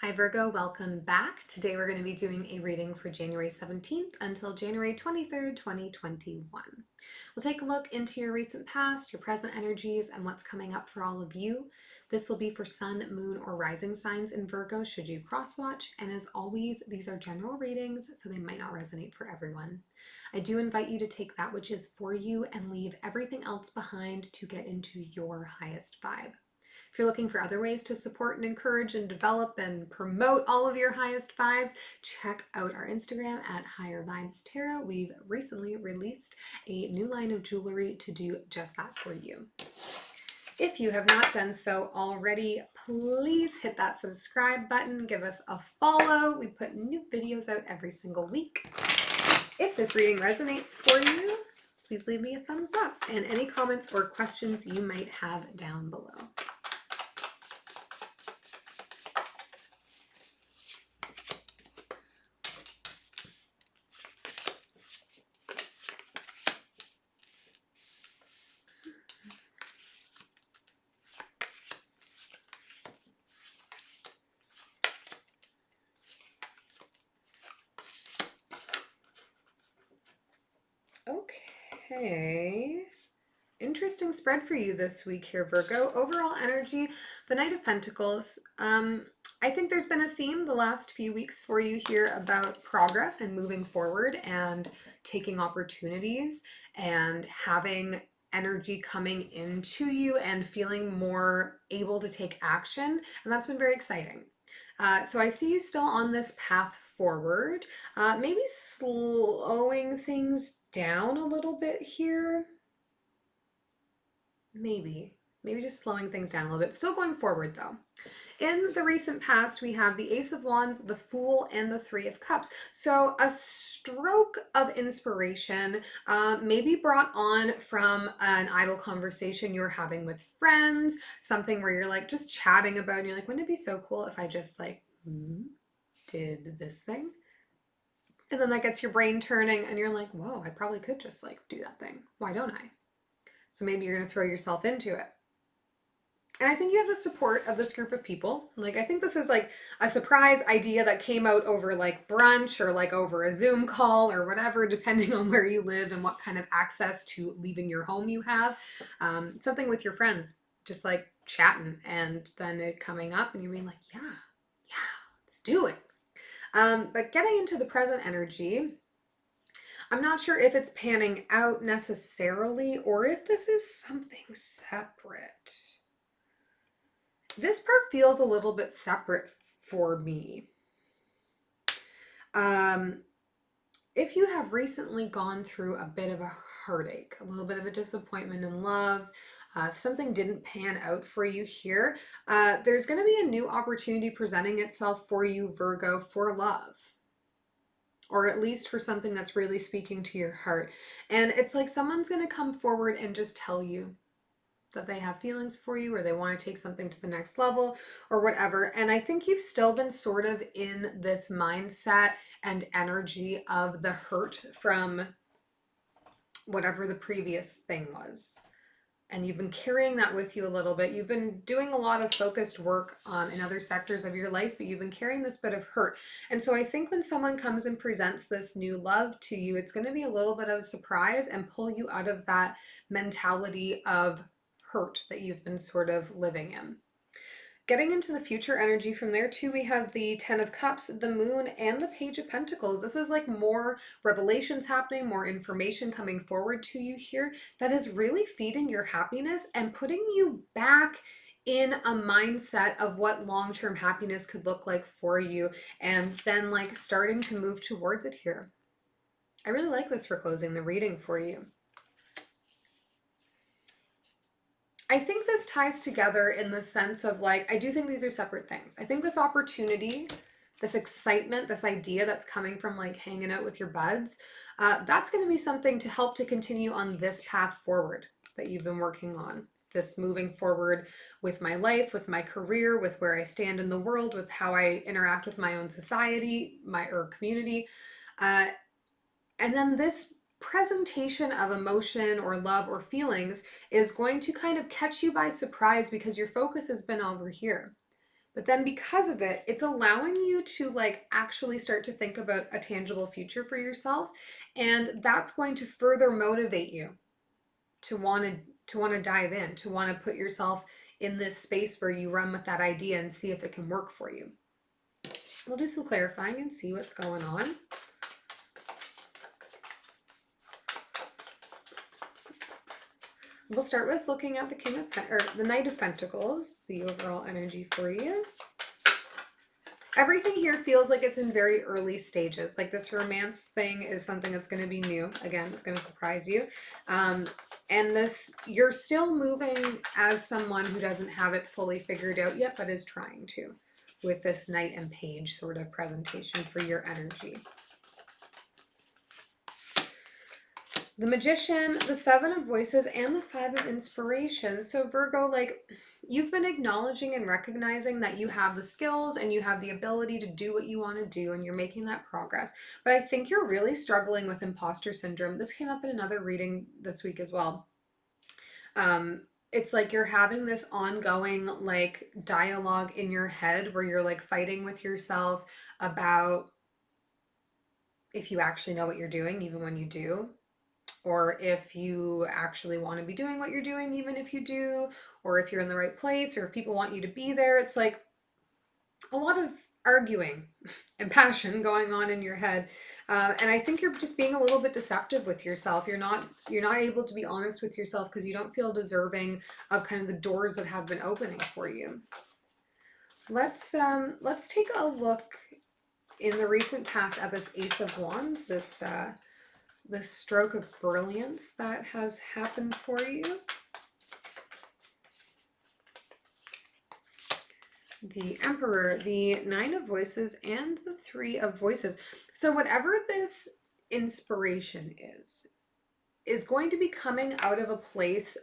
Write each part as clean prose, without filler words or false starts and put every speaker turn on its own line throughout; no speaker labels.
Hi Virgo, welcome back. Today we're going to be doing a reading for January 17th until January 23rd, 2021. We'll take a look into your recent past, your present energies, and what's coming up for all of you. This will be for sun, moon, or rising signs in Virgo should you cross-watch. And as always, these are general readings, so they might not resonate for everyone. I do invite you to take that which is for you and leave everything else behind to get into your highest vibe. If you're looking for other ways to support and encourage and develop and promote all of your highest vibes, check out our Instagram at highervibestarot. We've recently released a new line of jewelry to do just that for you. If you have not done so already, please hit that subscribe button, give us a follow. We put new videos out every single week. If this reading resonates for you, please leave me a thumbs up and any comments or questions you might have down below. Okay, interesting spread for you this week here, Virgo. Overall energy, the Knight of Pentacles. I think there's been a theme the last few weeks for you here about progress and moving forward and taking opportunities and having energy coming into you and feeling more able to take action. And that's been very exciting. So I see you still on this path forward, maybe slowing things down a little bit here. Maybe just slowing things down a little bit. Still going forward though. In the recent past, we have the Ace of Wands, the Fool, and the Three of Cups. So a stroke of inspiration, maybe brought on from an idle conversation you're having with friends, something where you're like just chatting about, and you're like, wouldn't it be so cool if I just like did this thing? And then that gets your brain turning and you're like, whoa, I probably could just like do that thing. Why don't I? So maybe you're going to throw yourself into it. And I think you have the support of this group of people. Like, I think this is like a surprise idea that came out over like brunch or like over a Zoom call or whatever, depending on where you live and what kind of access to leaving your home you have. Something with your friends, just like chatting and then it coming up and you being like, yeah, let's do it. But getting into the present energy, I'm not sure if it's panning out necessarily or if this is something separate. This part feels a little bit separate for me. If you have recently gone through a bit of a heartache, a little bit of a disappointment in love, if something didn't pan out for you here, there's going to be a new opportunity presenting itself for you, Virgo, for love. Or at least for something that's really speaking to your heart. And it's like someone's going to come forward and just tell you that they have feelings for you or they want to take something to the next level or whatever. And I think you've still been sort of in this mindset and energy of the hurt from whatever the previous thing was. And you've been carrying that with you a little bit. You've been doing a lot of focused work in other sectors of your life, but you've been carrying this bit of hurt. And so I think when someone comes and presents this new love to you, it's going to be a little bit of a surprise and pull you out of that mentality of hurt that you've been sort of living in. Getting into the future energy from there too, we have the Ten of Cups, the Moon, and the Page of Pentacles. This is like more revelations happening, more information coming forward to you here that is really feeding your happiness and putting you back in a mindset of what long-term happiness could look like for you, and then like starting to move towards it here. I really like this for closing the reading for you. I think this ties together in the sense of like, I do think these are separate things. I think this opportunity, this excitement, this idea that's coming from like hanging out with your buds, that's going to be something to help to continue on this path forward that you've been working on. This moving forward with my life, with my career, with where I stand in the world, with how I interact with my own society, or community. And then this presentation of emotion or love or feelings is going to kind of catch you by surprise because your focus has been over here. But then because of it, it's allowing you to like actually start to think about a tangible future for yourself. And that's going to further motivate you to want to dive in, to want to put yourself in this space where you run with that idea and see if it can work for you. We'll do some clarifying and see what's going on. We'll start with looking at the the Knight of Pentacles, the overall energy for you. Everything here feels like it's in very early stages. Like this romance thing is something that's going to be new. Again, it's going to surprise you. And this, you're still moving as someone who doesn't have it fully figured out yet, but is trying to, with this Knight and Page sort of presentation for your energy. The Magician, the Seven of Voices, and the Five of Inspiration. So Virgo, like, you've been acknowledging and recognizing that you have the skills and you have the ability to do what you want to do, and you're making that progress. But I think you're really struggling with imposter syndrome. This came up in another reading this week as well. It's like you're having this ongoing like dialogue in your head where you're like fighting with yourself about if you actually know what you're doing, even when you do, or if you actually want to be doing what you're doing, even if you do, or if you're in the right place, or if people want you to be there. It's like a lot of arguing and passion going on in your head. And I think you're just being a little bit deceptive with yourself. You're not able to be honest with yourself because you don't feel deserving of kind of the doors that have been opening for you. Let's take a look in the recent past at this Ace of Wands, this stroke of brilliance that has happened for you. The Emperor, the Nine of Voices, and the Three of Voices. So whatever this inspiration is going to be coming out of a place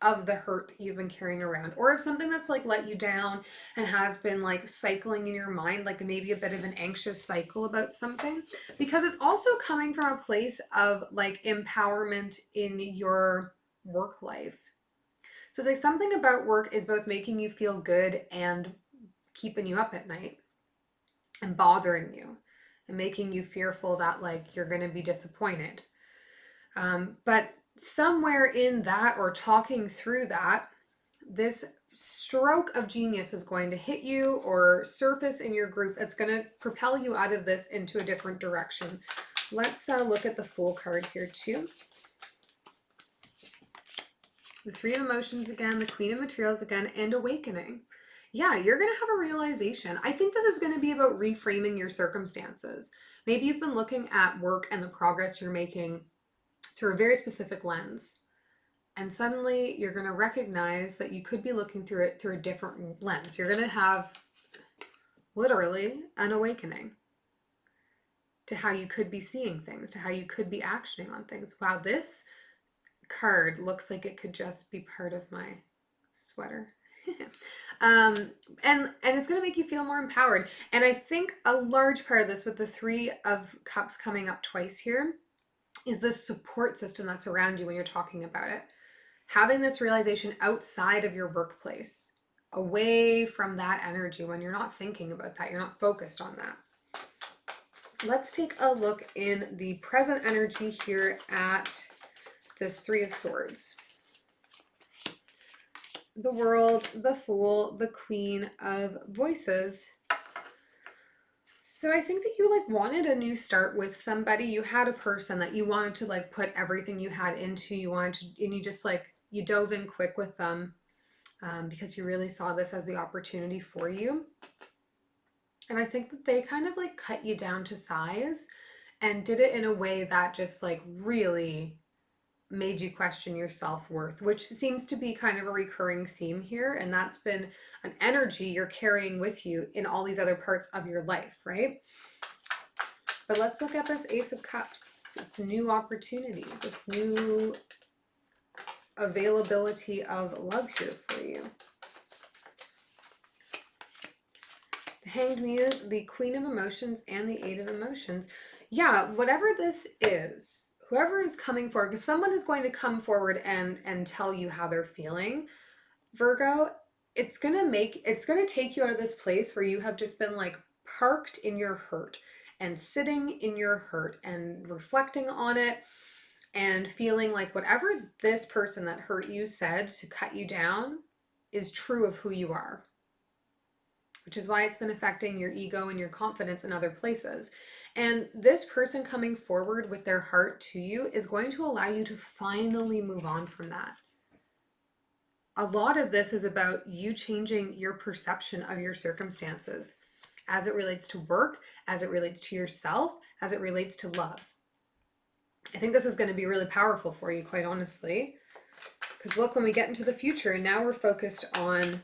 of the hurt that you've been carrying around, or of something that's like let you down and has been like cycling in your mind, like maybe a bit of an anxious cycle about something, because it's also coming from a place of like empowerment in your work life. So it's like something about work is both making you feel good and keeping you up at night and bothering you and making you fearful that like you're going to be disappointed. But somewhere in that, or talking through that, this stroke of genius is going to hit you or surface in your group. It's going to propel you out of this into a different direction. Let's look at the Fool card here too. The Three of Emotions again, the Queen of Materials again, and Awakening. Yeah, you're going to have a realization. I think this is going to be about reframing your circumstances. Maybe you've been looking at work and the progress you're making through a very specific lens. And suddenly you're going to recognize that you could be looking through it through a different lens. You're going to have literally an awakening to how you could be seeing things, to how you could be actioning on things. Wow, this card looks like it could just be part of my sweater. And it's going to make you feel more empowered. And I think a large part of this, with the Three of Cups coming up twice here, is this support system that's around you when you're talking about it. Having this realization outside of your workplace, away from that energy, when you're not thinking about that, you're not focused on that. Let's take a look in the present energy here at this Three of Swords. The World, the Fool, the Queen of Voices. So I think that you like wanted a new start with somebody. You had a person that you wanted to like put everything you had into. You wanted to, and you just like, you dove in quick with them because you really saw this as the opportunity for you. And I think that they kind of like cut you down to size and did it in a way that just like really made you question your self-worth, which seems to be kind of a recurring theme here. And that's been an energy you're carrying with you in all these other parts of your life, right? But let's look at this Ace of Cups, this new opportunity, this new availability of love here for you. The Hanged Muse, the Queen of Emotions, and the Eight of Emotions. Yeah, whatever this is, whoever is coming forward, because someone is going to come forward and tell you how they're feeling, Virgo, it's gonna take you out of this place where you have just been like parked in your hurt and sitting in your hurt and reflecting on it and feeling like whatever this person that hurt you said to cut you down is true of who you are, which is why it's been affecting your ego and your confidence in other places. And this person coming forward with their heart to you is going to allow you to finally move on from that. A lot of this is about you changing your perception of your circumstances as it relates to work, as it relates to yourself, as it relates to love. I think this is going to be really powerful for you, quite honestly. Because look, when we get into the future, and now we're focused on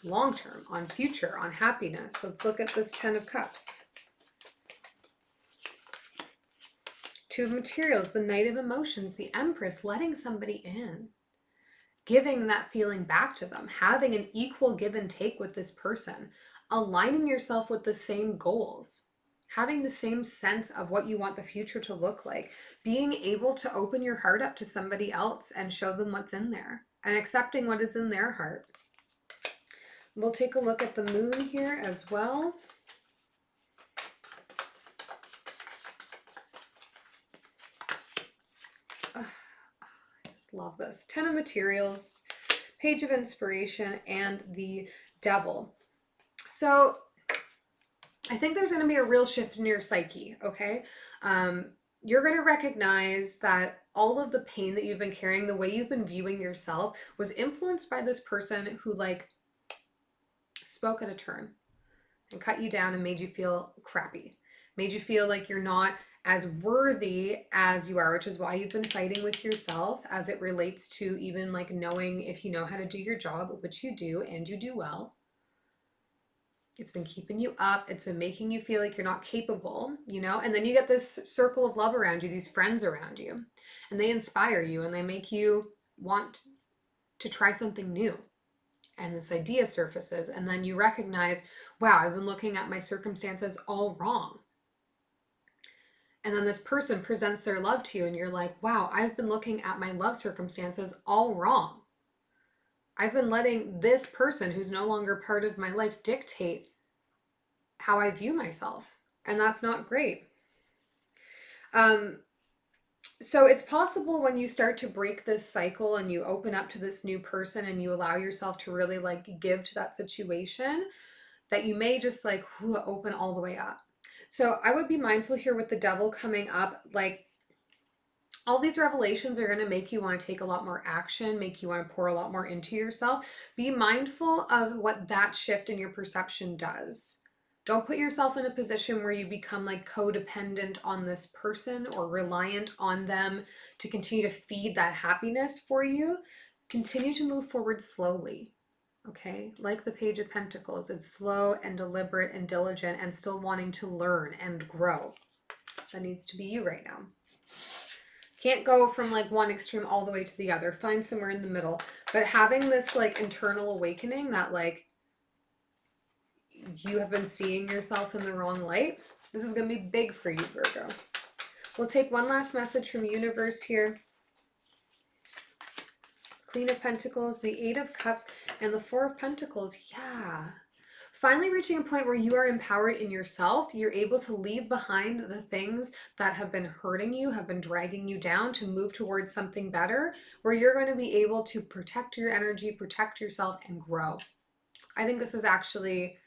long term, on future, on happiness. Let's look at this 10 of Cups. Two of Materials, the Knight of Emotions, the Empress, letting somebody in. Giving that feeling back to them, having an equal give and take with this person, aligning yourself with the same goals, having the same sense of what you want the future to look like, being able to open your heart up to somebody else and show them what's in there and accepting what is in their heart. We'll take a look at the moon here as well. Love this. 10 of Materials, Page of Inspiration, and the Devil. So I think there's going to be a real shift in your psyche, okay? You're going to recognize that all of the pain that you've been carrying, the way you've been viewing yourself, was influenced by this person who like spoke at a turn and cut you down and made you feel crappy, made you feel like you're not as worthy as you are, which is why you've been fighting with yourself as it relates to even like knowing if you know how to do your job, which you do and you do well. It's been keeping you up. It's been making you feel like you're not capable, you know? And then you get this circle of love around you, these friends around you, and they inspire you and they make you want to try something new. And this idea surfaces, and then you recognize, wow, I've been looking at my circumstances all wrong. And then this person presents their love to you and you're like, wow, I've been looking at my love circumstances all wrong. I've been letting this person who's no longer part of my life dictate how I view myself. And that's not great. So it's possible when you start to break this cycle and you open up to this new person and you allow yourself to really like give to that situation, that you may just like open all the way up. So I would be mindful here with the Devil coming up, like all these revelations are going to make you want to take a lot more action, make you want to pour a lot more into yourself. Be mindful of what that shift in your perception does. Don't put yourself in a position where you become like codependent on this person or reliant on them to continue to feed that happiness for you. Continue to move forward slowly. Okay, like the Page of Pentacles, it's slow and deliberate and diligent and still wanting to learn and grow. That needs to be you right now. Can't go from like one extreme all the way to the other. Find somewhere in the middle. But having this like internal awakening that like you have been seeing yourself in the wrong light, this is going to be big for you, Virgo. We'll take one last message from universe here. Queen of Pentacles, the Eight of Cups, and the Four of Pentacles. Yeah. Finally reaching a point where you are empowered in yourself. You're able to leave behind the things that have been hurting you, have been dragging you down, to move towards something better, where you're going to be able to protect your energy, protect yourself, and grow. I think this is actually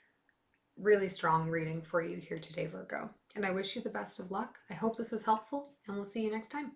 really strong reading for you here today, Virgo. And I wish you the best of luck. I hope this was helpful, and we'll see you next time.